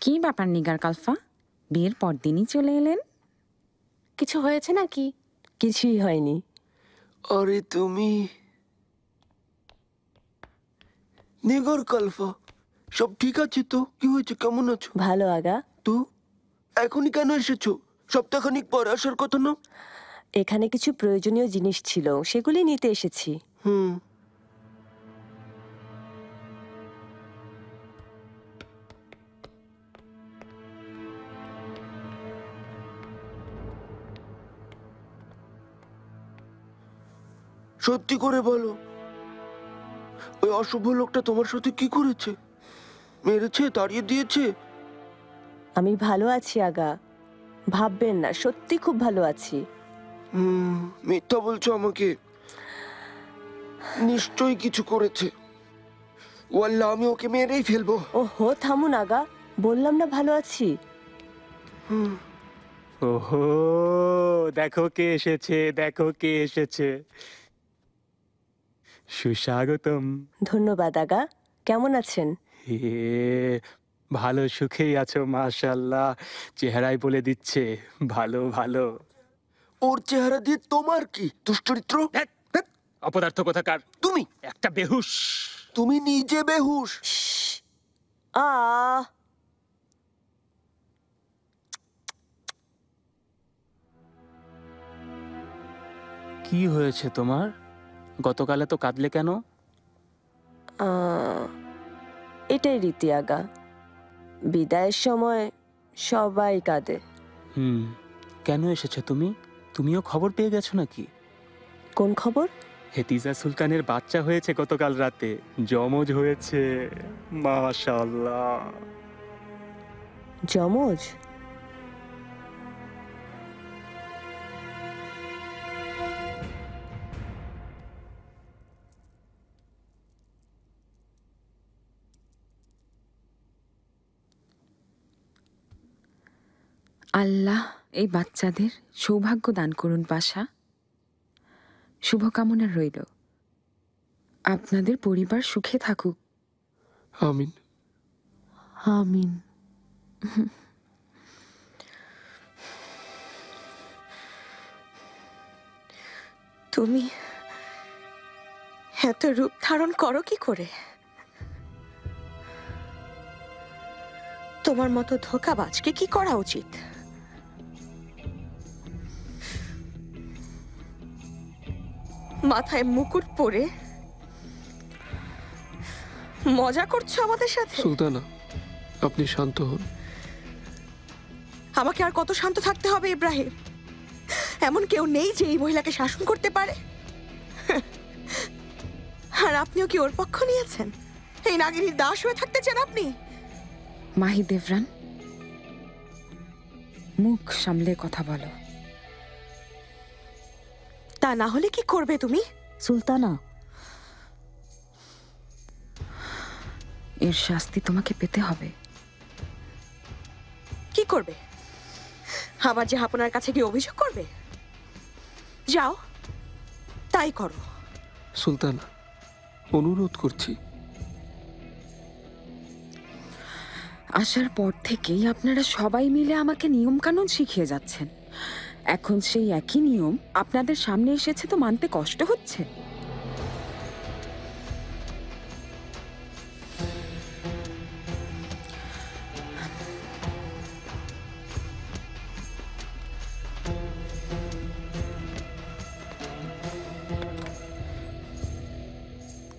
কি ব্যাপার নিগার কালফা, বিয়ের পরদিনই চলে এলেন? কিছু হয়েছে নাকি? কিছুই হয়নি। আরে তুমি নিগার কালফা, সব ঠিক আছে তো? কি হয়েছে, কেমন আছো? ভালো আগা। তো এখনই কেন এসেছো? সপ্তাহখানিক পর আসার কথা না? এখানে কিছু প্রয়োজনীয় জিনিস ছিল, সেগুলি নিতে এসেছি। সত্যি করে বলো, ওই অশুভ লোকটা তোমার সাথে কি করেছে? মেরেছে, তাড়িয়ে দিয়েছে? আমি ভালো আছি আগা, ভাববেন না, সত্যি খুব ভালো আছি। মিথ্যা বলছো আমাকে। নিশ্চয়ই কিছু করেছে। ওয়াল্লাহ, আমি ওকে মেরেই ফেলবো। ওহো থামুন আগা, বললাম না ভালো আছি। ওহো, দেখো কে এসেছে, দেখো কে এসেছে। সুস্বাগতম। ধন্যবাদ আগা, কেমন আছেন? হে, ভালো সুখেই আছো মাশাআল্লাহ, চেহারাই বলে দিচ্ছে। ভালো ভালো। ওর চেহারা দিয়ে তোমার কি দুশ্চরিত্র? ধ্যাৎ, ধ্যাৎ, অপদার্থ কোথাকার। তুমি একটা বেহুশ। তুমি নিজে বেহুশ। আ কি হয়েছে তোমার? গতকালে তো কাঁদলে কেন? এটাই রীতি আগা, বিদায়ের সময় সবাই কাঁদে। কেন এসেছো তুমি? তুমিও খবর পেয়ে গেছো নাকি? কোন খবর? হেতিজা সুলতানের বাচ্চা হয়েছে গতকাল রাতে, যমজ হয়েছে। মাশাআল্লাহ। যমজ? আল্লাহ এই বাচ্চাদের সৌভাগ্য দান করুন পাশা। শুভকামনা রইল, আপনাদের পরিবার সুখে থাকুক। আমিন। আমিন। তুমি এত রূপ ধারণ করো কি করে? তোমার মতো ধোঁকাবাজকে কি করা উচিত? মাথায় মুকুট পরে মজা করছো আমাদের সাথে? সুলতানা, আপনি শান্ত হন। আমাকে আর কত শান্ত থাকতে হবে ইব্রাহিম? এমন কেউ নেই যে এই মহিলাকে শাসন করতে পারে। আর আপনিও কি ওর পক্ষ নিয়েছেন? এই নাগিনীর দাস হয়ে থাকতে চান আপনি? মাহি দেভরান, মুখ সামলে কথা বলো। তা না হলে কি করবে তুমি? সুলতানা, এর শাস্তি তোমাকে পেতে হবে। কি করবে? আবার যে আপনার কাছে গিয়ে অভিযোগ করবে? যাও, তাই করো। সুলতানা, অনুরোধ করছি। আসার পর থেকেই আপনারা সবাই মিলে আমাকে নিয়ম কানুন শিখিয়ে যাচ্ছেন। এখন সেই একই নিয়ম আপনাদের সামনে এসেছে তো মানতে কষ্ট হচ্ছে।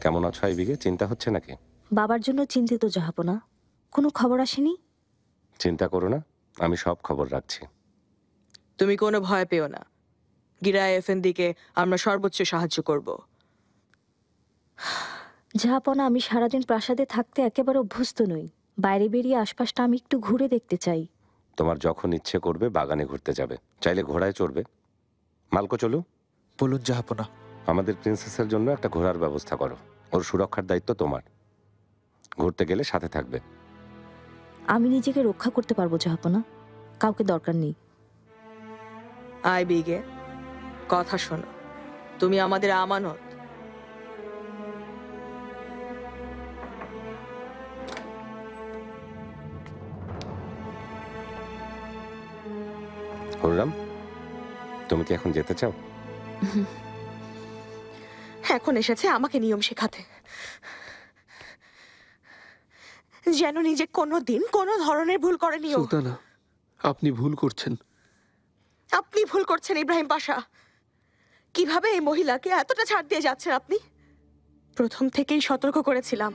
কেমন আছো আইবিকে? চিন্তা হচ্ছে নাকি? বাবার জন্য চিন্তিত জাহাপনা। কোনো খবর আসেনি? চিন্তা করো না, আমি সব খবর রাখছি। তুমি কোনো ভয় পেও না। গিরায় এফেন্দিকে আমরা সর্বোচ্চ সাহায্য করব। জাহাপনা, আমি সারাদিন প্রাসাদে থাকতে একেবারে অভ্যস্ত নই। বাইরে বেরিয়ে আশপাশটা আমি একটু ঘুরে দেখতে চাই। তোমার যখন ইচ্ছে করবে বাগানে ঘুরতে যাবে, চাইলে ঘোড়ায় চড়বে। মালকো চলু। বলুন জাহাপনা। আমাদের প্রিন্সেসের জন্য একটা ঘোড়ার ব্যবস্থা করো, ওর সুরক্ষার দায়িত্ব তোমার। ঘুরতে গেলে সাথে থাকবে। আমি নিজেকে রক্ষা করতে পারবো জাহাপনা, কাউকে দরকার নেই। আইবিগে, কথা শোনো, তুমি আমাদের আমানত। হুররাম, তুমি কি এখন যেতে চাও? এখন এসেছে আমাকে নিয়ম শেখাতে, যেন নিজে কোনোদিন কোনো ধরনের ভুল করেনিও। সুলতানা, আপনি ভুল করছেন। আপনি ভুল করছেন ইব্রাহিম পাশা। কিভাবে এই মহিলাকে এতটা ছাড় দিয়ে যাচ্ছেন আপনি? প্রথম থেকেই সতর্ক করেছিলাম,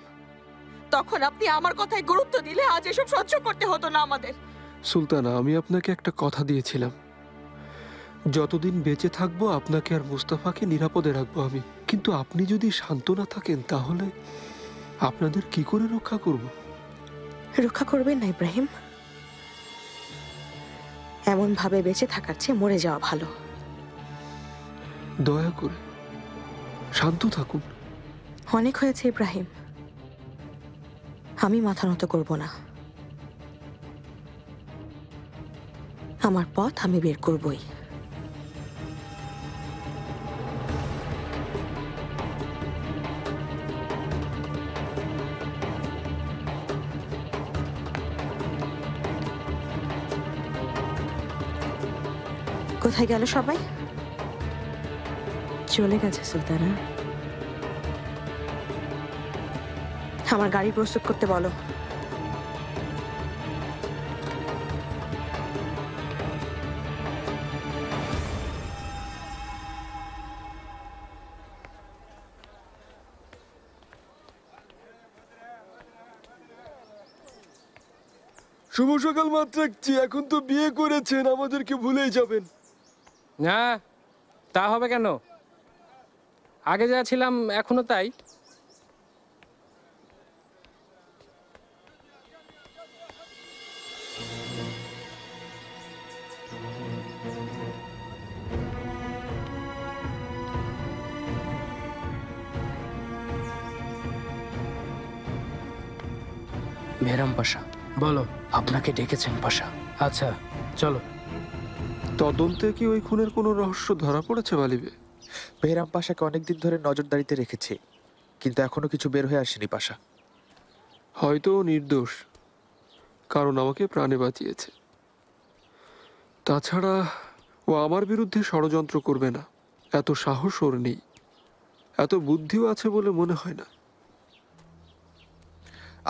তখন আপনি আমার কথায় গুরুত্ব দিলে আজ এসব সহ্য করতে হতো না আমাদের। সুলতানা, আমি আপনাকে একটা কথা দিয়েছিলাম, যতদিন বেঁচে থাকবো আপনাকে আর মুস্তাফাকে নিরাপদে রাখবো আমি। কিন্তু আপনি যদি শান্ত না থাকেন তাহলে আপনাদের কি করে রক্ষা করব? রক্ষা করবেন না ইব্রাহিম, এমন ভাবে বেঁচে থাকার চেয়ে মরে যাওয়া ভালো। দয়া করে শান্ত থাকুন। অনেক হয়েছে ইব্রাহিম, আমি মাথা নত করব না। আমার পথ আমি বের করবই। কোথায় গেল সবাই? চলে গেছে সুলতানা। আমার গাড়ি প্রস্তুত করতে বলো। শুভ সকাল মাত্রাচ্ছি, এখন তো বিয়ে করেছেন, আমাদেরকে ভুলেই যাবেন। না, তা হবে কেন? আগে যা ছিলাম এখনো তাই। মেহরাম পাশা, বলো। আপনাকে ডেকেছেন পাশা। আচ্ছা, চলো। তদন্তে কি ওই খুনের কোনো রহস্য ধরা পড়েছে বালিবে? মেহরাম পাশাকে অনেকদিন ধরে নজরদারিতে রেখেছে, কিন্তু এখনো কিছু বের হয়ে আসেনি পাশা। হয়তো ও নির্দোষ, কারণ আমাকে প্রাণে বাঁচিয়েছে। তাছাড়া ও আমার বিরুদ্ধে ষড়যন্ত্র করবে না, এত সাহস ওর নেই, এত বুদ্ধিও আছে বলে মনে হয় না।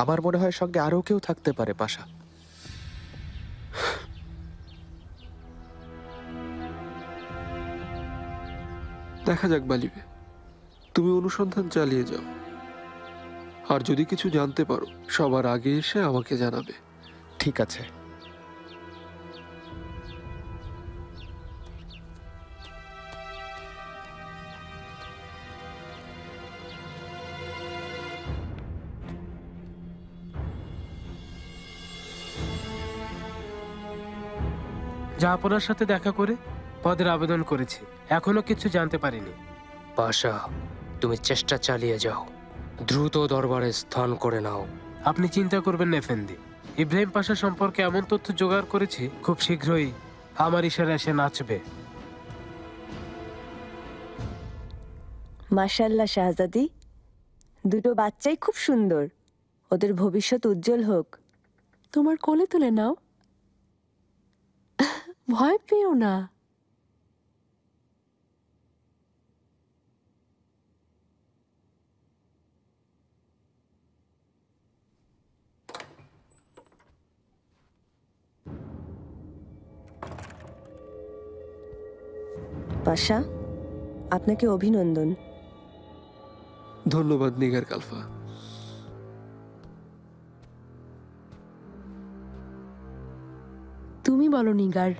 আমার মনে হয় সঙ্গে আরও কেউ থাকতে পারে পাশা। দেখা যাক বালিবে, তুমি অনুসন্ধান চালিয়ে যাও, আর যদি কিছু জানতে পারো সবার আগে এসে আমাকে জানাবে। ঠিক আছে। জাহাপনার সাথে দেখা করে পদের আবেদন করেছি, এখনো কিছু জানতে পারিনি। পাশা, তুমি চেষ্টা চালিয়ে যাও, দ্রুত দরবারে স্থান করে নাও। আপনি চিন্তা করবেন না এফেন্দি, ইব্রাহিম পাশা সম্পর্কে এমন তথ্য জোগাড় করেছি, খুব শীঘ্রই আমার ইশারায় সে নাচবে। মাশাআল্লাহ শাহজাদি, দুটো বাচ্চাই খুব সুন্দর, ওদের ভবিষ্যৎ উজ্জ্বল হোক। তোমার কোলে তুলে নাও, ভয় পেও না। পাশা, আপনাকে অভিনন্দন। ধন্যবাদ নিগার কালফা। তুমি বলো নিগার,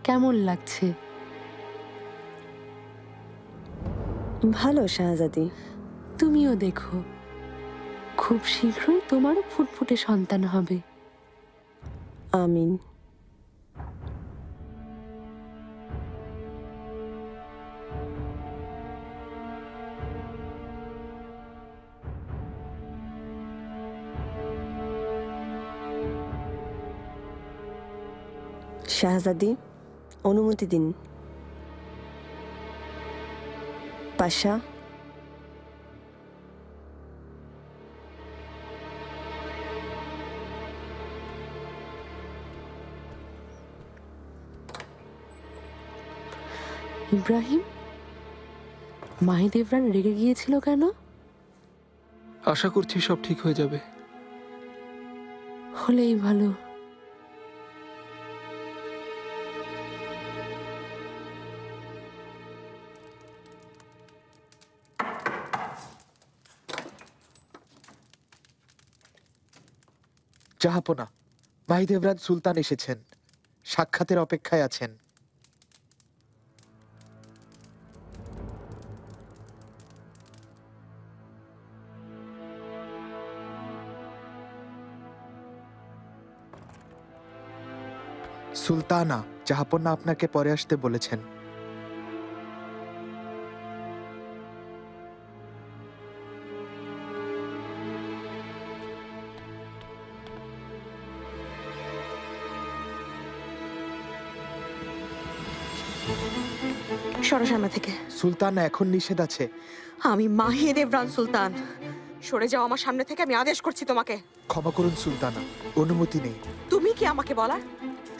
কেমন লাগছে? ভালো শাহজাদি। তুমিও দেখো, খুব শীঘ্রই তোমারও ফুটফুটে সন্তান হবে। আমিন। শাহজাদি, অনুমতি দিন। পাশা, ইব্রাহিম, মাহিদেবরান রেগে গিয়েছিল কেন? আশা করছি সব ঠিক হয়ে যাবে। হলেই ভালো। জাহাপনা, মাহিদেবরাজ সুলতান এসেছেন, সাক্ষাতের অপেক্ষায় আছেন। সুলতানা, জাহাপনা আপনাকে পরে আসতে বলেছেন। সরো সামনে থেকে। সুলতানা, এখন নিষেধ আছে। আমি মাহিদেবরান সুলতান, সরে যাও আমার সামনে থেকে, আমি আদেশ করছি তোমাকে। ক্ষমা করুন সুলতানা, অনুমতি নেই। তুমি কি আমাকে বলার?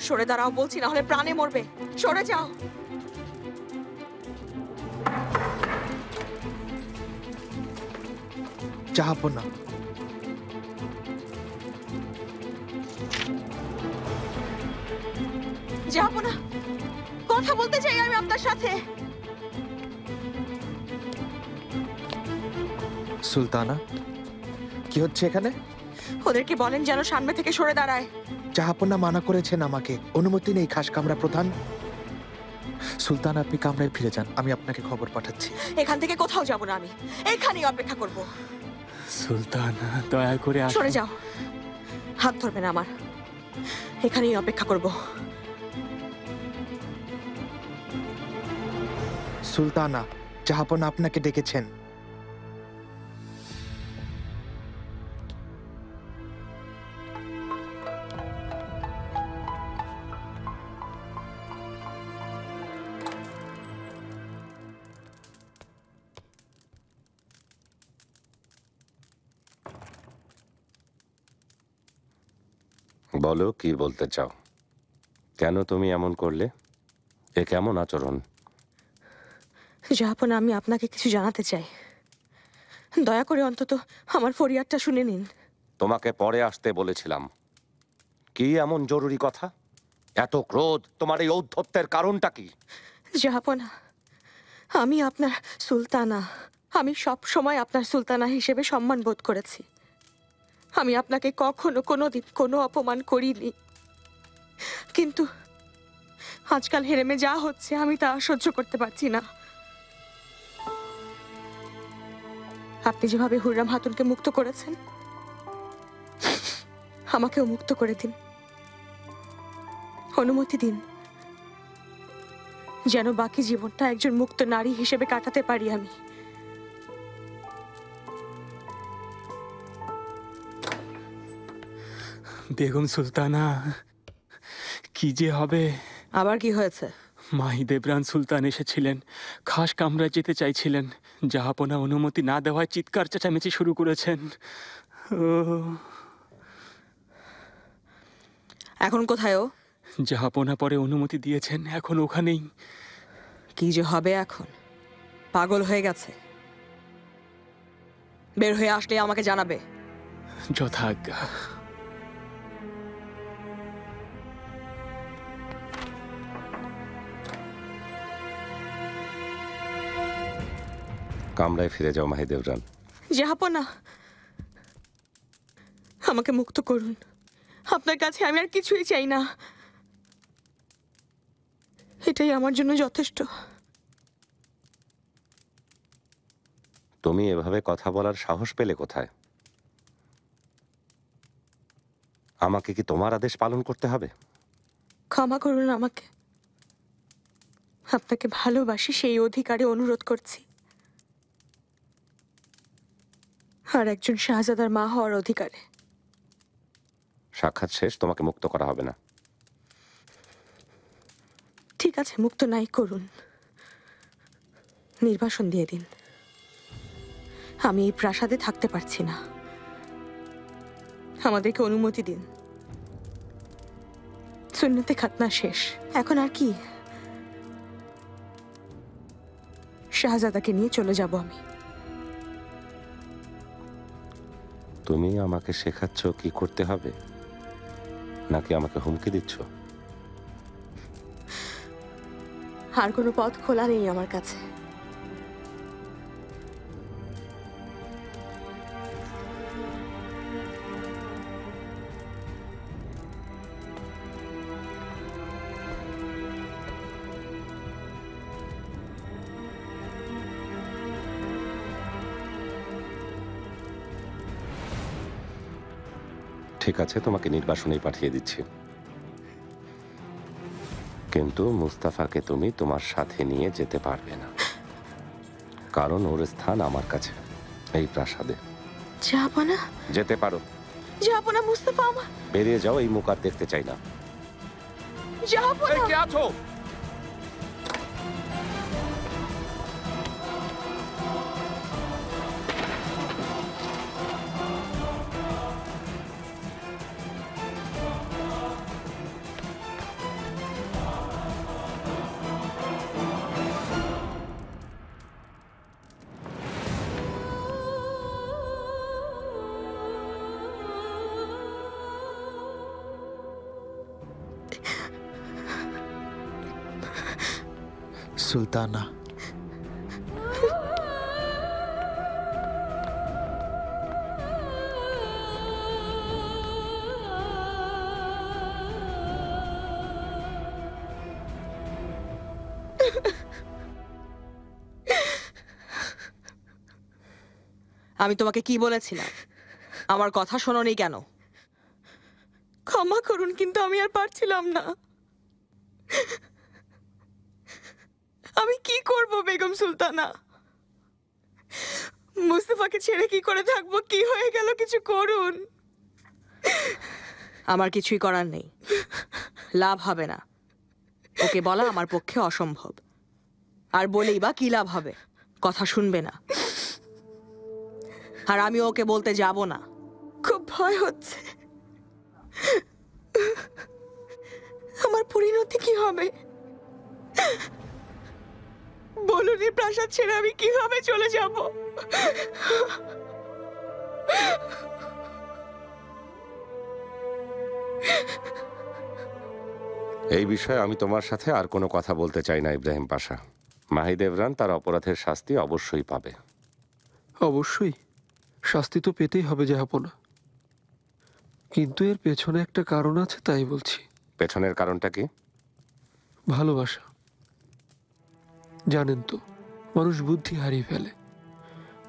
সরে দাঁড়াও বলছি, না হলে প্রাণে মরবে। সরে যাও। জাহাপনা, যাবো না, কথা বলতে চাই আমি আপনার সাথে। সুলতানা, কি হচ্ছে এখানে? ওদেরকে বলেন যেন সামনে থেকে সরে দাঁড়ায়। জাহাপনা মানা করেছেন আমাকে, অনুমতি নেই। খাস কামরা প্রধান। সুলতান, আপনি কামরায় ফিরে যান, আমি আপনাকে খবর পাঠাচ্ছি। এখান থেকে কোথাও যাব না, আমি এখানেই অপেক্ষা করব। সুলতান, দয়া করে সরে যাও, হাত ধরবে না আমার, এখানেই অপেক্ষা করব। সুলতানা, জাহাপনা আপনাকে ডেকেছেন। বলো, কি বলতে চাও? কেন তুমি এমন করলে? এ কেমন আচরণ? জাহাপনা, আমি আপনাকে কিছু জানাতে চাই, দয়া করে অন্তত আমার ফরিয়াদটা শুনে নিন। তোমাকে পরে আসতে বলেছিলাম। কি এমন জরুরি কথা? এত ক্রোধ, তোমার এই ঔদ্ধত্যের কারণটা কি? জাহাপনা, আমি আপনার সুলতানা, আমি সব সময় আপনার সুলতানা হিসেবে সম্মান বোধ করেছি। আমি আপনাকে কখনো কোনোদিন কোনো অপমান করিনি, কিন্তু আজকাল হেরেমে যা হচ্ছে আমি তা সহ্য করতে পারছি না। আপনি যেভাবে হুররাম হাতুনকে মুক্ত করেছেন, আমাকেও মুক্ত করে দিন। অনুমতি দিন যেন বাকি জীবনটা একজন মুক্ত নারী হিসেবে কাটাতে পারি আমি। বেগম সুলতানা, কি যে হবে? আবার কি হয়েছে? মাহিদেবরান সুলতান এসেছিলেন, খাস কামরায় যেতে চাইছিলেন। জাহাপনা অনুমতি না দেওয়ায় চিৎকার চেঁচামেচি শুরু করেছেন। এখন কোথায় ও? জাহাপনা পরে অনুমতি দিয়েছেন, এখন ওখানেই। কি যে হবে এখন? পাগল হয়ে গেছে। বের হয়ে আসলে আমাকে জানাবে। যথাজ্ঞা। কামরায় ফিরে যাও মাহিদেবরান। জাহাপনা, আমাকে মুক্ত করুন। আপনার কাছে আমি আর কিছুই চাই না, এটাই আমার জন্য যথেষ্ট। তুমি এভাবে কথা বলার সাহস পেলে কোথায়? আমাকে কি তোমার আদেশ পালন করতে হবে? ক্ষমা করুন আমাকে, আপনাকে ভালোবাসি সেই অধিকারে অনুরোধ করছি, আর একজন শাহজাদার মা হওয়ার অধিকারে। সাক্ষাৎ শেষ, তোমাকে মুক্ত করা হবে না। ঠিক আছে, মুক্ত নাই করুন, নির্বাসন দিয়ে দিন। আমি এই প্রাসাদে থাকতে পারছি না, আমাদেরকে অনুমতি দিন। সুন্নতে খাতনা শেষ, এখন আর কি? শাহজাদাকে নিয়ে চলে যাব আমি। তুমি আমাকে শেখাচ্ছ কি করতে হবে, নাকি আমাকে হুমকি দিচ্ছ? আর কোনো পথ খোলা নেই আমার কাছে। ঠিক আছে, তোমাকে নির্বাসনেই পাঠিয়ে দিচ্ছি, কিন্তু মুস্তাফাকে তুমি তোমার সাথে নিয়ে যেতে পারবে না, কারণ ওর স্থান আমার কাছে এই প্রাসাদে। যাবো না। যেতে পারো। যাবো না মুস্তাফা, আমার বেরিয়ে যাও, এই মুখ আর দেখতে চাই না। যাবো না। কে আছো? সুলতানা, আমি তোমাকে কি বলেছিলাম? আমার কথা শোনোনি কেন? ক্ষমা করুন, কিন্তু আমি আর পারছিলাম না। আমি কি করব বেগম সুলতানা? মুস্তাফাকে ছেড়ে কি করে থাকবো? কি হয়ে গেল, কিছু করুন। আমার কিছুই করার নেই, লাভ হবে না। ওকে বলা আমার পক্ষে অসম্ভব, আর বলেই বা কি লাভ হবে? কথা শুনবে না, আর আমি ওকে বলতে যাব না। খুব ভয় হচ্ছে, আমার পরিণতি কি হবে? বলুন, এই প্রাসাদ ছেড়ে আমি কিভাবে চলে যাব? এই বিষয়ে আমি তোমার সাথে আর কোনো কথা বলতে চাই না ইব্রাহিম পাশা। মাহিদেভরান তার অপরাধের শাস্তি অবশ্যই পাবে। অবশ্যই শাস্তি তো পেতেই হবে জাহাপনা, কিন্তু এর পেছনে একটা কারণ আছে, তাই বলছি। পেছনের কারণটা কি? ভালোবাসা। জানেন তো, মানুষ বুদ্ধি হারিয়ে ফেলে।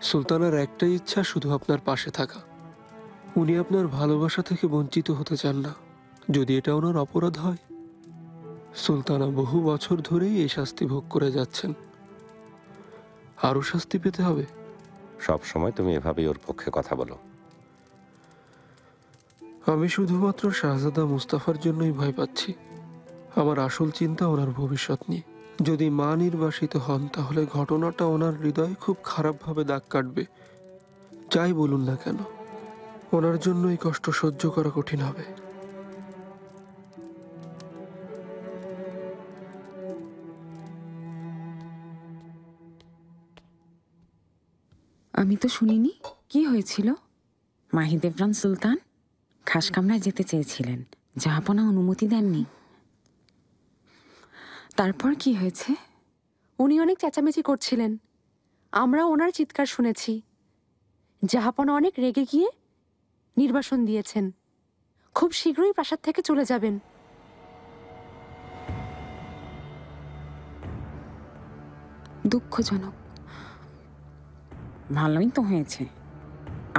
সুলতানার একটাই ইচ্ছা, শুধু আপনার পাশে থাকা। উনি আপনার ভালোবাসা থেকে বঞ্চিত হতে চান না, যদি এটা ওনার অপরাধ হয়। সুলতানা বহু বছর ধরেই এই শাস্তি ভোগ করে যাচ্ছেন, আরো শাস্তি পেতে হবে। সব সময় তুমি এভাবেই ওর পক্ষে কথা বলো। আমি শুধুমাত্র শাহজাদা মুস্তাফার জন্যই ভয় পাচ্ছি। আমার আসল চিন্তা ওনার ভবিষ্যৎ নিয়ে। যদি মা নির্বাসিত হন, তাহলে ঘটনাটা ওনার হৃদয়ে খুব খারাপভাবে দাগ কাটবে। যাই বলুন না কেন, ওনার জন্য এই কষ্ট সহ্য করা কঠিন হবে। আমি তো শুনিনি, কি হয়েছিল? মাহিদেভরান সুলতান খাসকামরায় যেতে চেয়েছিলেন, জাহাপনা অনুমতি দেননি। তারপর কি হয়েছে? উনি অনেক চেঁচামেচি করছিলেন, আমরা ওনার চিৎকার শুনেছি। জাহাপনা অনেক রেগে গিয়ে নির্বাসন দিয়েছেন। খুব শীঘ্রই প্রাসাদ থেকে চলে যাবেন। দুঃখজনক। ভালোই তো হয়েছে,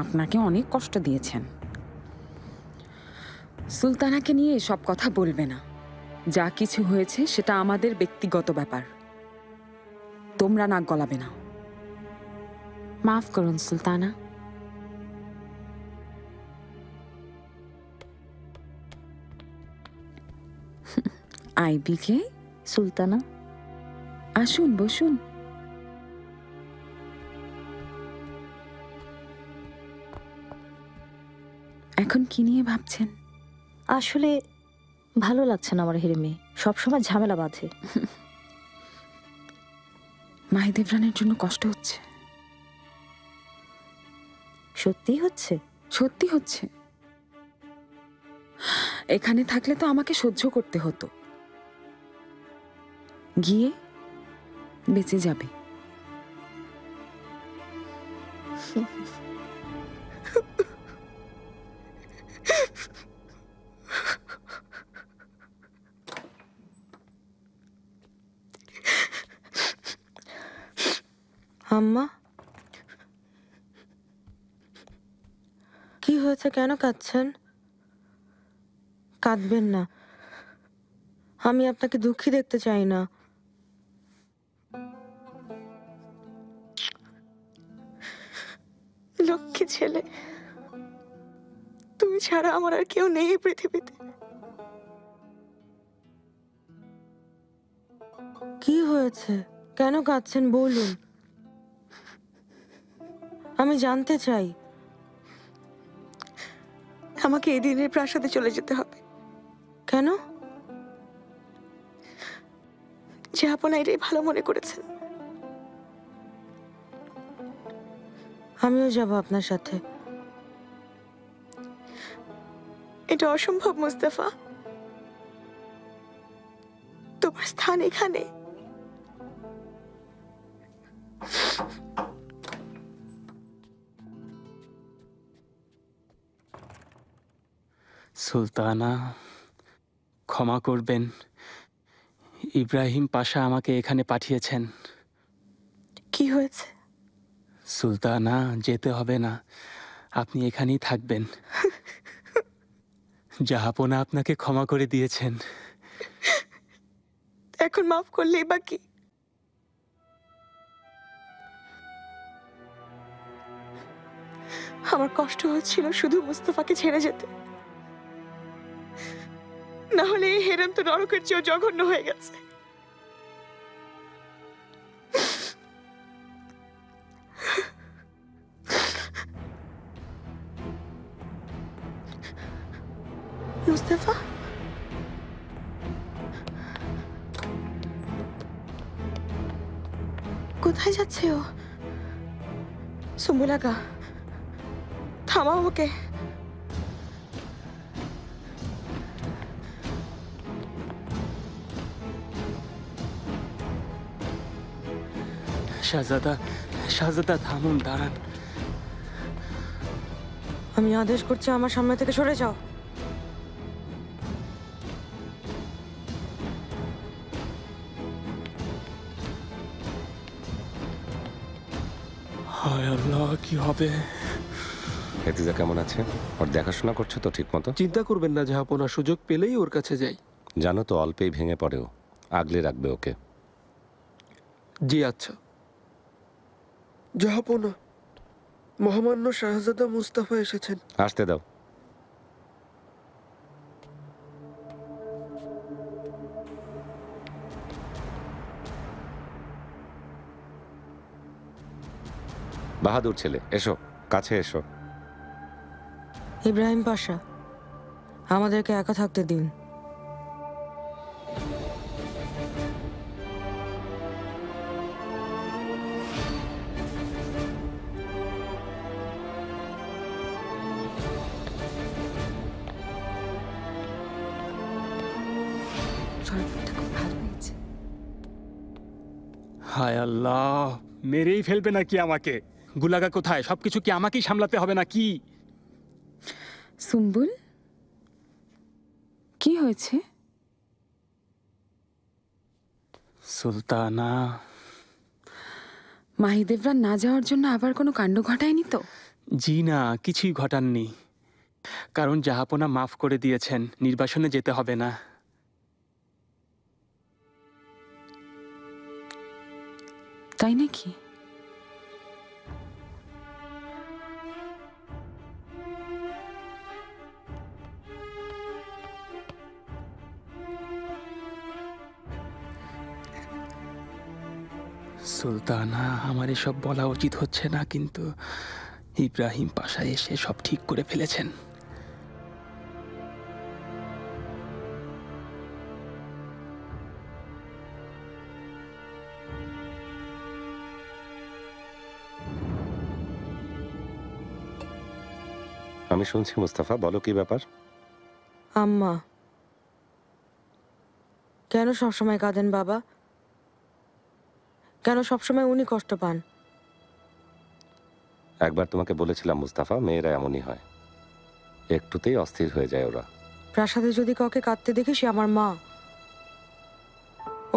আপনাকে অনেক কষ্ট দিয়েছেন। সুলতানাকে নিয়ে এসব কথা বলবে না। যা কিছু হয়েছে সেটা আমাদের ব্যক্তিগত ব্যাপার, তোমরা নাক গলাবে না। মাফ করুন সুলতানা। আইবিকে সুলতানা, আসুন, বসুন। এখন কি নিয়ে ভাবছেন? আসলে ভালো লাগছে না আমার হিরে মেয়ে, সবসময় ঝামেলা বাঁধে। মাহিদেবরানের জন্য কষ্ট হচ্ছে। সত্যি হচ্ছে? সত্যি হচ্ছে। এখানে থাকলে তো আমাকে সহ্য করতে হতো, গিয়ে বেঁচে যাবে। আম্মা, কি হয়েছে? কেন কাঁদছেন? কাঁদবেন না, আমি আপনাকে দুঃখী দেখতে চাই না। লক্ষ্মী ছেলে, তুমি ছাড়া আমার আর কেউ নেই এই পৃথিবীতে। কি হয়েছে? কেন কাঁদছেন বলুন, আমি জানতে চাই। আমাকে এই দিনের প্রাসাদে চলে যেতে হবে। কেন? যে আপনা এটাই ভালো মনে করেছেন। আমিও যাব আপনার সাথে। এটা অসম্ভব মুস্তাফা, তোমার স্থান এখানে। সুলতানা, ক্ষমা করবেন, ইব্রাহিম পাশা আমাকে এখানে পাঠিয়েছেন। কি হয়েছে? সুলতানা, যেতে হবে না, আপনি এখানেই থাকবেন। জাহাপনা আপনাকে ক্ষমা করে দিয়েছেন। এখন মাফ করলেই বাকি। আমার কষ্ট হচ্ছিল শুধু মুস্তাফাকে ছেড়ে যেতে, না হলে এই হেরেম তো নরকের চেয়েও জঘন্য হয়ে গেছে। মুস্তাফা, কোথায় যাচ্ছে ও? সুম্বুলাকা, থামাও ওকে। শাহজাদা, শাহজাদা থামুন, দাঁড়ান। আমি আদেশ করছি, আমার সামনে থেকে সরে যাও। হায় আল্লাহ, কি হবে? হেতিজা কেমন আছে? ওর দেখাশোনা করছো তো ঠিক মতো? চিন্তা করবেন না জাহাপনা, সুযোগ পেলেই ওর কাছে যাই। জানো তো, অল্পেই ভেঙে পড়েও, আগলে রাখবে ওকে। জি আচ্ছা। জাহাপনা, মহামান্য শাহজাদা মুস্তাফা এসেছেন। আসতে দাও। বাহাদুর ছেলে, এসো, কাছে এসো। ইব্রাহিম পাশা, আমাদেরকে একা থাকতে দিন। শরবতটা খুব ভালো হয়েছে। হায় আল্লাহ, মেরেই ফেলবে নাকি আমাকে? গুলাগা কোথায়? সবকিছু কি আমাকেই সামলাতে হবে নাকি? সুম্বুল, কি হয়েছে? সুলতানা, মাহিদেবরান না যাওয়ার জন্য আবার কোনো কাণ্ড ঘটায়নি তো? জি না, কিছুই ঘটাননি। কারণ জাহাপনা মাফ করে দিয়েছেন, নির্বাসনে যেতে হবে না। তাই নাকি? সুলতানা, আমার এসব বলা উচিত হচ্ছে না, কিন্তু ইব্রাহিম পাশা এসে সব ঠিক করে ফেলেছেন। আমি শুনছি মুস্তাফা, বলো কি ব্যাপার? আম্মা কেন সবসময় কাঁদেন বাবা? কেন সবসময় উনি কষ্ট পান? একবার তোমাকে বলেছিলাম মুস্তাফা, মেয়েরা এমনই হয়, একটুতেই অস্থির হয়ে যায় ওরা। প্রাসাদে যদি কাউকে কাঁদতে দেখি সে আমার মা।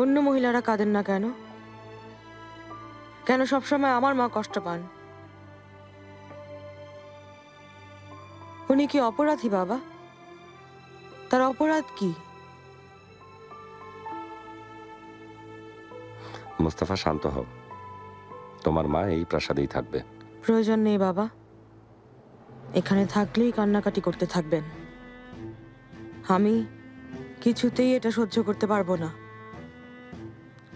অন্য মহিলারা কাঁদেন না কেন? কেন সবসময় আমার মা কষ্ট পান? উনি কি অপরাধী বাবা? তার অপরাধ কি? মুস্তাফা শান্ত হও, তোমার মা এই প্রাসাদেই থাকবে। প্রয়োজন নেই বাবা, এখানে থাকলেই কান্নাকাটি করতে থাকবেন। আমি কিছুতেই এটা সহ্য করতে পারবো না।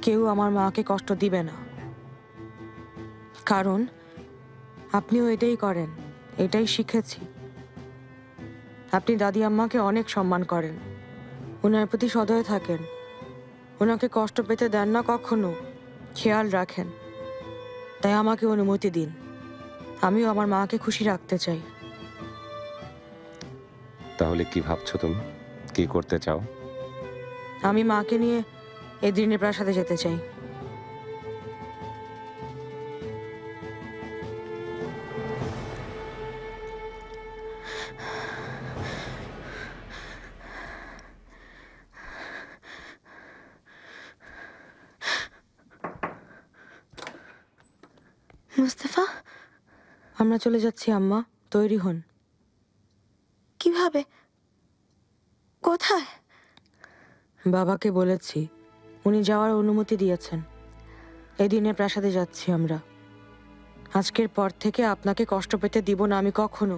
কেউ আমার মাকে কষ্ট দিবে না, কারণ আপনিও এটাই করেন, এটাই শিখেছি। আপনি দাদি আম্মাকে অনেক সম্মান করেন, ওনার প্রতি সদয় থাকেন, ওনাকে কষ্ট পেতে দেন না কখনো, খেয়াল রাখেন। তাই আমাকে অনুমতি দিন, আমিও আমার মাকে খুশি রাখতে চাই। তাহলে কি ভাবছো তুমি, কি করতে চাও? আমি মাকে নিয়ে এদিনের প্রাসাদে যেতে চাই। মুস্তাফা, আমরা চলে যাচ্ছি আম্মা, তৈরি হন। কিভাবে? কোথায়? বাবাকে বলেছি, উনি যাওয়ার অনুমতি দিয়েছেন। এদিনে প্রাসাদে যাচ্ছি আমরা। আজকের পর থেকে আপনাকে কষ্ট পেতে দিব না আমি কখনো।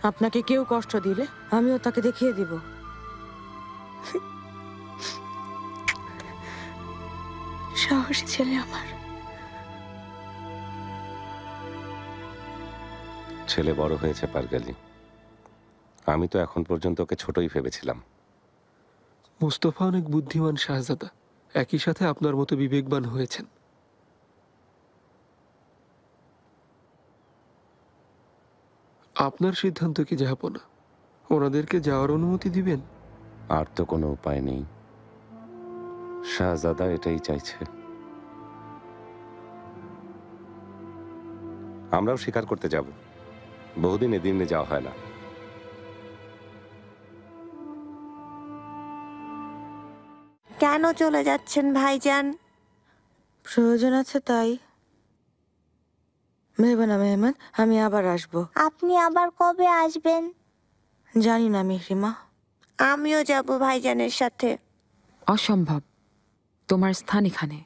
আপনাকে কেউ কষ্ট দিলে আমিও তাকে দেখিয়ে দিব। সাহসী ছেলে আমার। ছেলে বড় হয়েছে পারগালি, আমি তো এখন পর্যন্ত ওকে ছোটই ভেবেছিলাম। মুস্তফা অনেক বুদ্ধিমান শাহজাদা, একই সাথে আপনার মতো বিবেকবান হয়েছেন। আপনার সিদ্ধান্ত কি জাহাপনা? ওনাদেরকে যাওয়ার অনুমতি দিবেন? আর তো কোনো উপায় নেই, শাহজাদা এটাই চাইছে। আমরাও শিকার করতে যাব, বহুদিন এদিনে যাওয়া হয় না। কেন চলে যাচ্ছেন ভাইজান? প্রয়োজন আছে তাই। ভেবো না মেহমান, আমি আবার আসবো। আপনি আবার কবে আসবেন? জানি না মেহরিমা। আমিও যাব ভাইজানের সাথে। অসম্ভব, তোমার স্থান এখানে।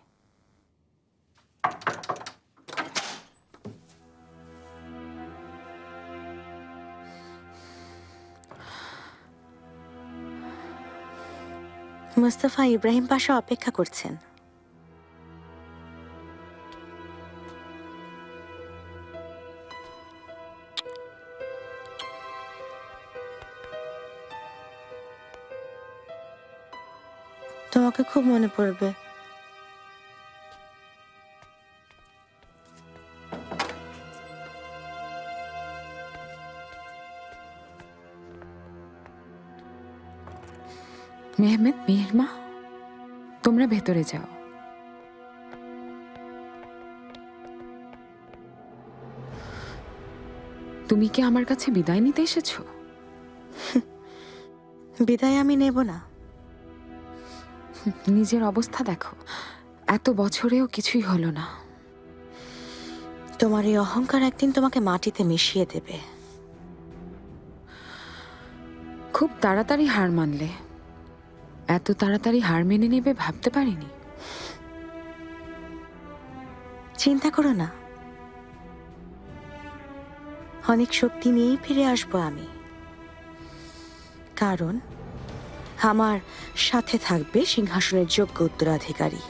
মুস্তাফা, ইব্রাহিম পাশা অপেক্ষা করছেন। তোমাকে খুব মনে পড়বে। মেহমেদ, মিহিরমা, তোমরা ভেতরে যাও। তুমি কি আমার কাছে বিদায় নিতে এসেছো? বিদায় আমি নেব না। নিজের অবস্থা দেখো, এত বছরেও কিছুই হলো না। তোমার এই অহংকার একদিন তোমাকে মাটিতে মিশিয়ে দেবে। খুব তাড়াতাড়ি হার মানলে। এত তাড়াতাড়ি হার মেনে নেবে ভাবতে পারিনি। চিন্তা করো না, অনেক শক্তি নিয়েই ফিরে আসবো আমি। কারণ আমার সাথে থাকবে সিংহাসনের যোগ্য উত্তরাধিকারী।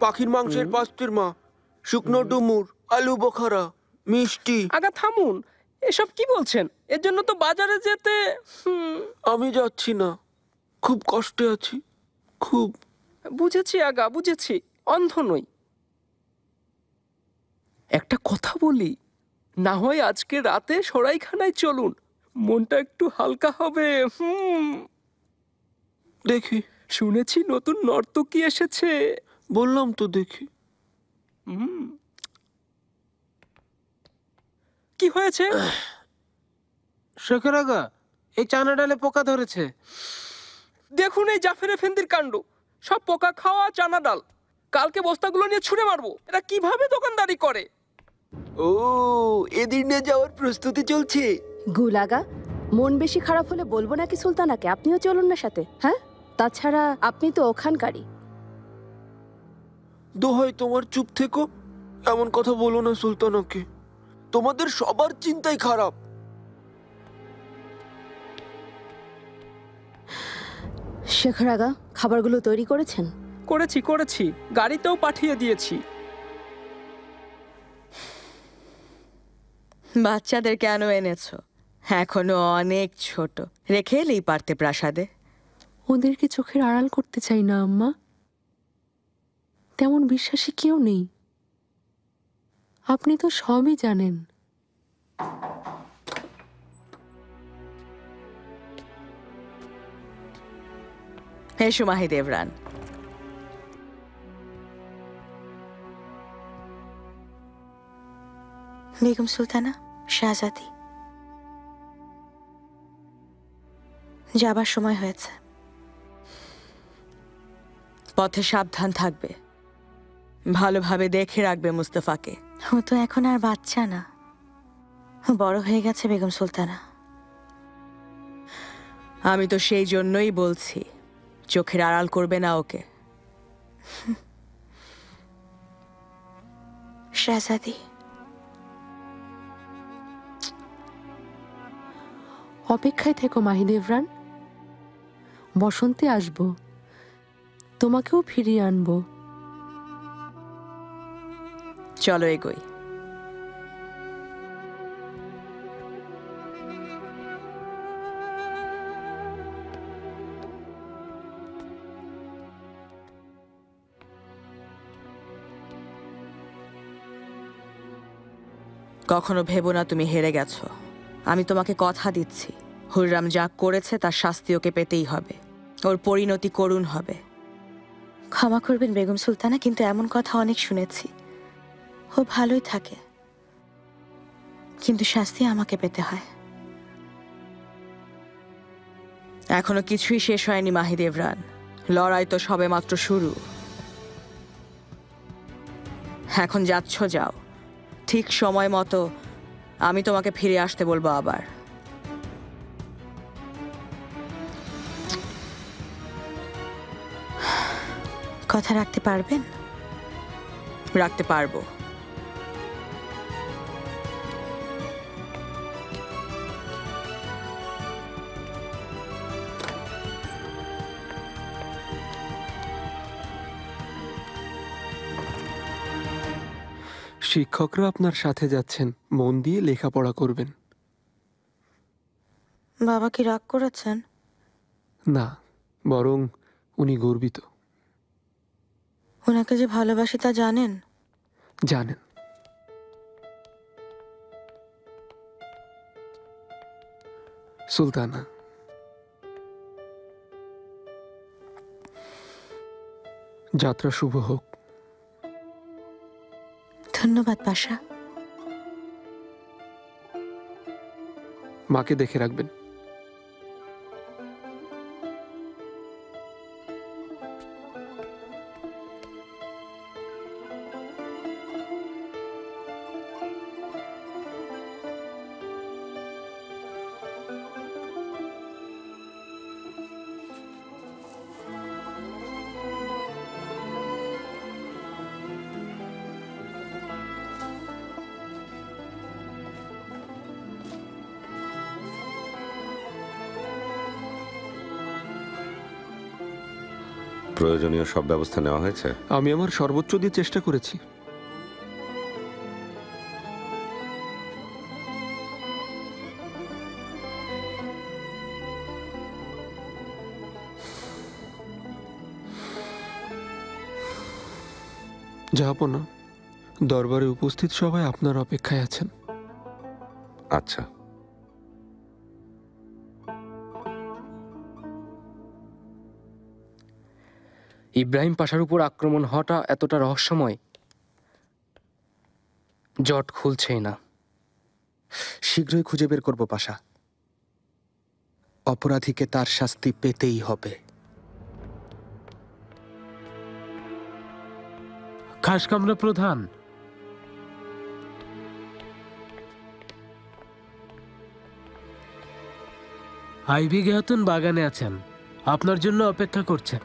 পাখির মাংসের পাস্তুর মা, শুকনো ডুমুর, আলু বোখারা, মিষ্টি। আগা থামুন, এসব কি বলছেন? এর জন্য তো বাজারে যেতে। আমি যাচ্ছি না, খুব কষ্টে আছি, খুব। বুঝেছি আগা, বুঝেছি, অন্ধ নই। একটা কথা বলি, না হয় আজকে রাতে সরাইখানায় চলুন, মনটা একটু হালকা হবে। দেখি। শুনেছি নতুন নর্তকী এসেছে। বললাম তো দেখি। কি হয়েছে? শেখর আগা, এই চানা ডালে পোকা ধরেছে। দেখুন এই জাফর এফেন্দির কাণ্ড, সব পোকা খাওয়া চানা ডাল। কালকে বস্তাগুলো নিয়ে ছুঁড়ে মারবো। এরা কিভাবে দোকানদারি করে? ও, এদিন নিয়ে যাওয়ার প্রস্তুতি চলছে। গুলাগা, মন বেশি খারাপ হলে বলবো নাকি সুলতানাকে আপনিও চলুন না সাথে? হ্যাঁ, তাছাড়া আপনি তো ওখানকারই। দোহাই তোমার, চুপ থেকো, এমন কথা বলো না সুলতানাকে। তোমাদের সবার চিন্তাই খারাপ। শেখর আগা, খাবারগুলো তৈরি করেছেন? করেছি, গাড়িতেও পাঠিয়ে দিয়েছি। বাচ্চাদের কেন এনেছো? এখনো অনেক ছোট, রেখে এলেই পারতে প্রাসাদে। ওদেরকে চোখের আড়াল করতে চাই না আম্মা, তেমন বিশ্বাসী কেউ নেই। আপনি তো সবই জানেন। এসো মাহি দেবরান। বেগম সুলতানা, শাহজাদি, যাবার সময় হয়েছে। পথে সাবধান থাকবে, ভালোভাবে দেখে রাখবে মুস্তফাকে। ও তো এখন আর বাচ্চা না, বড় হয়ে গেছে বেগম সুলতানা। আমি তো সেই জন্যই বলছি, চোখের আড়াল করবে না ওকে। শাহজাদি, অপেক্ষায় থেকো মাহিদেবরান, বসন্তে আসবো, তোমাকেও ফিরিয়ে আনবো। চলো এগোই। কখনো ভেবো না তুমি হেরে গেছো। আমি তোমাকে কথা দিচ্ছি, হুররাম যা করেছে তার শাস্তি ওকে পেতেই হবে। ওর পরিণতি করুণ হবে। ক্ষমা করবেন বেগম সুলতানা, কিন্তু এমন কথা অনেক শুনেছি। ও ভালোই থাকে, কিন্তু শাস্তি আমাকে পেতে হয়। এখনো কিছুই শেষ হয়নি মাহিদেবরান, লড়াই তো সবে মাত্র শুরু। এখন যাচ্ছ যাও, ঠিক সময় মতো আমি তোমাকে ফিরে আসতে বলবো আবার। কথা রাখতে পারবেন? রাখতে পারবো। শিক্ষকরা আপনার সাথে যাচ্ছেন, মন দিয়ে লেখাপড়া করবেন। বাবা কি রাগ করেছেন? না, বরং উনি গর্বিত। ওনাকে যে ভালোবাসি তা জানেন? জানেন। সুলতানা, যাত্রা শুভ হোক। ধন্যবাদ পাশা। মাকে দেখে রাখবেন। প্রয়োজনীয় সব ব্যবস্থা নেওয়া হয়েছে? আমি আমার সর্বোচ্চ দিয়ে চেষ্টা করেছি। জাহাপনা, দরবারে উপস্থিত সবাই আপনার অপেক্ষায় আছেন। আচ্ছা। ইব্রাহিম পাশার উপর আক্রমণ হওয়াটা এতটা রহস্যময়, জট খুলছেই না। শীঘ্রই খুঁজে বের করব পাশা। অপরাধীকে তার শাস্তি পেতেই হবে। খাসকামরা প্রধান, আইভি খাতুন বাগানে আছেন, আপনার জন্য অপেক্ষা করছেন।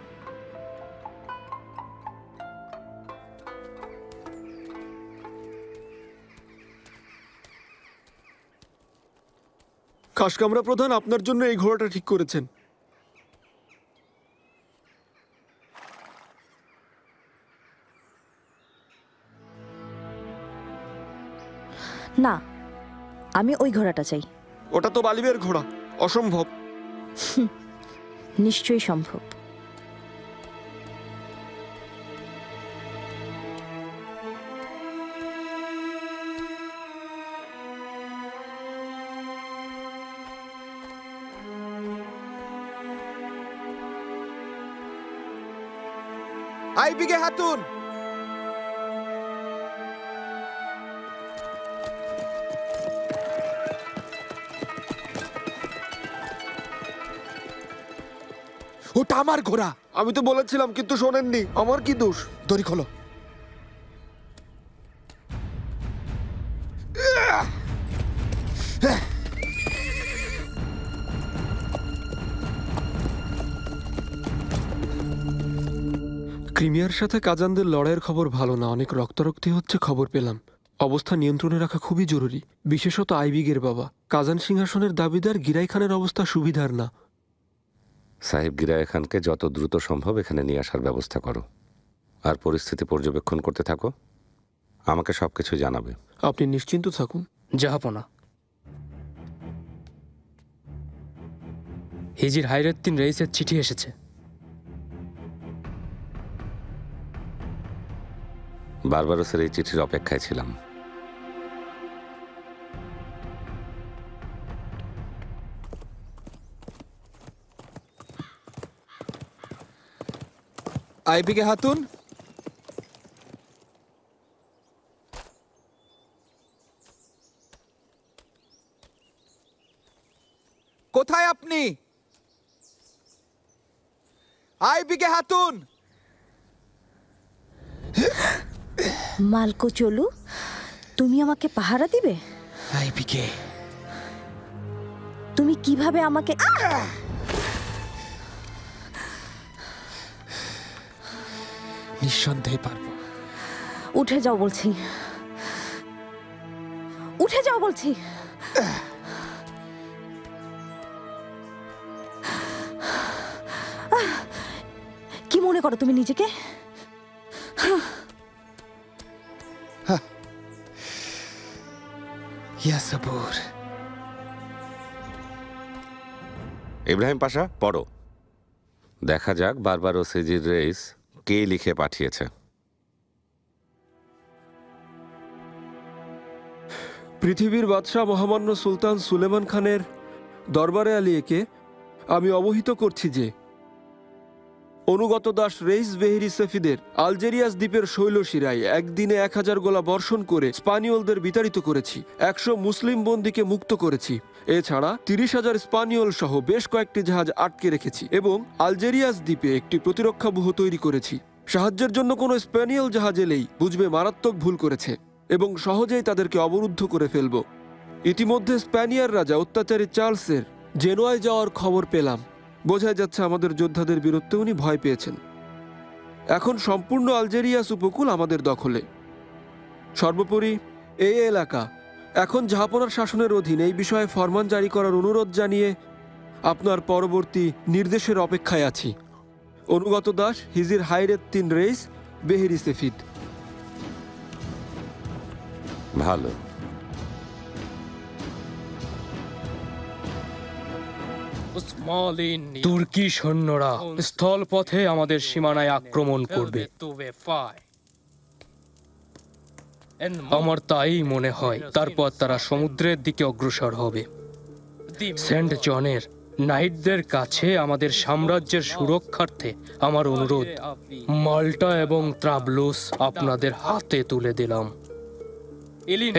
খাসকামরা প্রধান আপনার জন্য এই ঘোড়াটা ঠিক করেছেন। না, আমি ওই ঘোড়াটা চাই। ওটা তো বালিবের ঘোড়া, অসম্ভব। নিশ্চয়ই সম্ভব। আইবিগে খাতুন, ওটা আমার ঘোড়া। আমি তো বলেছিলাম, কিন্তু শোনেননি। আমার কি দোষ? দড়ি খোলো। ক্রিমিয়ার সাথে কাজানদের লড়াইয়ের খবর ভালো না, অনেক রক্তারক্তি হচ্ছে খবর পেলাম। অবস্থা নিয়ন্ত্রণে রাখা খুবই জরুরি, বিশেষত আইবিগের বাবা কাজান সিংহাসনের দাবিদার গিরাই খানের অবস্থা সুবিধার না। সাহেব গিরায় খানকে যত দ্রুত সম্ভব এখানে নিয়ে আসার ব্যবস্থা করো, আর পরিস্থিতি পর্যবেক্ষণ করতে থাকো। আমাকে সবকিছু জানাবে। আপনি নিশ্চিন্ত থাকুন। জাহাপনা, হিজির হাইরুদ্দিন রইসের চিঠি এসেছে। বারবারোসের এই চিঠির অপেক্ষায় ছিলাম। আইবিগে খাতুন, কোথায় আপনি? আইবিগে খাতুন। মালকো চলু, তুমি আমাকে পাহারা দিবে? আইবিগে, তুমি কিভাবে আমাকে... নিঃসন্দেহে পারবো। উঠে যাও বলছি, উঠে যাও বলছি। কি মনে করো তুমি নিজেকে? ইব্রাহিম পাশা, পড়ো। দেখা যাক বারবারোস হিজির রেইস কে লিখে পাঠিয়েছে। পৃথিবীর বাদশাহ মহামান্য সুলতান সুলেমান খানের দরবারে আলিয়েকে আমি অবহিত করছি যে অনুগত দাস রেইস বেহেরি সেফিদের আলজেরিয়াস দ্বীপের শৈলশিরায় একদিনে 1000 গোলা বর্ষণ করে স্পানিয়লদের বিতাড়িত করেছি। 100 মুসলিম বন্দীকে মুক্ত করেছি। এছাড়া 30,000 স্পানিয়ল সহ বেশ কয়েকটি জাহাজ আটকে রেখেছি এবং আলজেরিয়াস দ্বীপে একটি প্রতিরক্ষা ব্যূহ তৈরি করেছি। সাহায্যের জন্য কোনো স্প্যানিয়ল জাহাজ এলেই বুঝবে মারাত্মক ভুল করেছে এবং সহজেই তাদেরকে অবরুদ্ধ করে ফেলব। ইতিমধ্যে স্প্যানিয়ার রাজা অত্যাচারী চার্লসের জেনোয়ায় যাওয়ার খবর পেলাম। বোঝাই যাচ্ছে আমাদের যোদ্ধাদের বীরত্বে উনি ভয় পেয়েছেন। এখন সম্পূর্ণ আলজেরিয়াস উপকূল আমাদের দখলে। সর্বোপরি এই এলাকা এখন জাহাপনার শাসনের অধীন। এই বিষয়ে ফরমান জারি করার অনুরোধ জানিয়ে আপনার পরবর্তী নির্দেশের অপেক্ষায় আছি। অনুগত দাস হিজির হাইরুদ্দিন রেইস বেহেরি সেফিদ। ভালো। তুর্কি সৈন্যরা স্থলপথে আমাদের সীমানায় আক্রমণ করবে। আমার তাই মনে হয়। তারপর তারা সমুদ্রের দিকে অগ্রসর হবে। সেন্ট জনের নাইটদের কাছে আমাদের সাম্রাজ্যের সুরক্ষার্থে আমার অনুরোধ, মাল্টা এবং ত্রাবলুস আপনাদের হাতে তুলে দিলাম।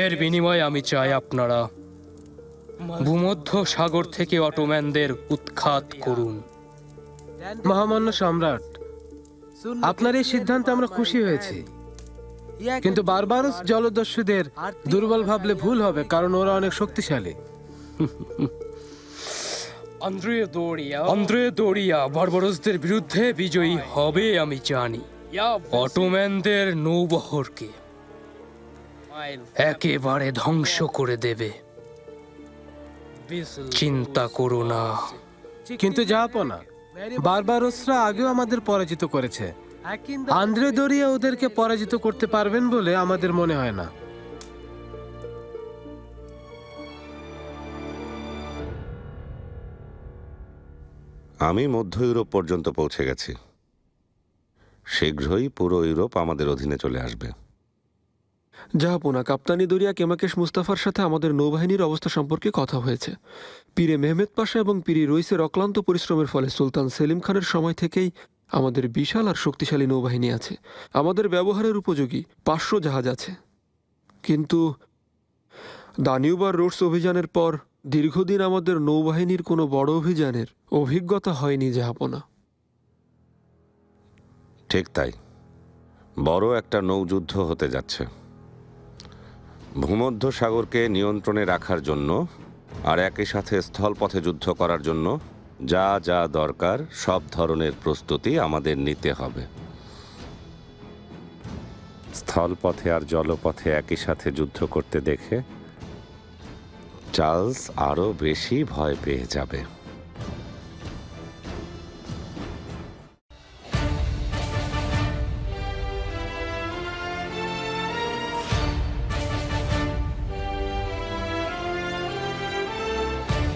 এর বিনিময়ে আমি চাই আপনারা ভূমধ্য সাগর থেকে অটোম্যানদের উৎখাত করুন। মহামান্য সম্রাট, আপনার এই সিদ্ধান্তে আমরা খুশি হয়েছি, কিন্তু বারবারস জলদস্যুদের দুর্বল ভাবলে ভুল হবে, কারণ ওরা অনেক শক্তিশালী। আন্দ্রে দোরিয়া বারবারসদের বিরুদ্ধে বিজয়ী হবে আমি জানি। অটোম্যানদের নৌবহরকে একেবারে ধ্বংস করে দেবে, চিন্তা করো না। কিন্তু জাহাপনা, বারবারসরা আগেও আমাদের পরাজিত করেছে। আন্দ্রে দোরিয়া ওদেরকে পরাজিত করতে পারবেন বলে আমাদের মনে হয় না। আমি মধ্য ইউরোপ পর্যন্ত পৌঁছে গেছি। শীঘ্রই পুরো ইউরোপ আমাদের অধীনে চলে আসবে। জাহাপনা, কাপ্তানি দরিয়া কেমাকেশ মুস্তাফার সাথে আমাদের নৌবাহিনীর অবস্থা সম্পর্কে কথা হয়েছে। পীরে মেহমেদ পাশা এবং পীরি রইসের অক্লান্ত পরিশ্রমের ফলে সুলতান সেলিম খানের সময় থেকেই আমাদের বিশাল আর শক্তিশালী নৌবাহিনী আছে। আমাদের ব্যবহারের উপযোগী 500 জাহাজ আছে। কিন্তু দানিউব আর রোডস অভিযানের পর দীর্ঘদিন আমাদের নৌবাহিনীর কোনো বড় অভিযানের অভিজ্ঞতা হয়নি জাহাপনা। ঠিক তাই, বড় একটা নৌযুদ্ধ হতে যাচ্ছে। ভূমধ্য সাগরকে নিয়ন্ত্রণে রাখার জন্য আর একই সাথে স্থলপথে যুদ্ধ করার জন্য যা যা দরকার সব ধরনের প্রস্তুতি আমাদের নিতে হবে। স্থলপথে আর জলপথে একই সাথে যুদ্ধ করতে দেখে চার্লস আরও বেশি ভয় পেয়ে যাবে।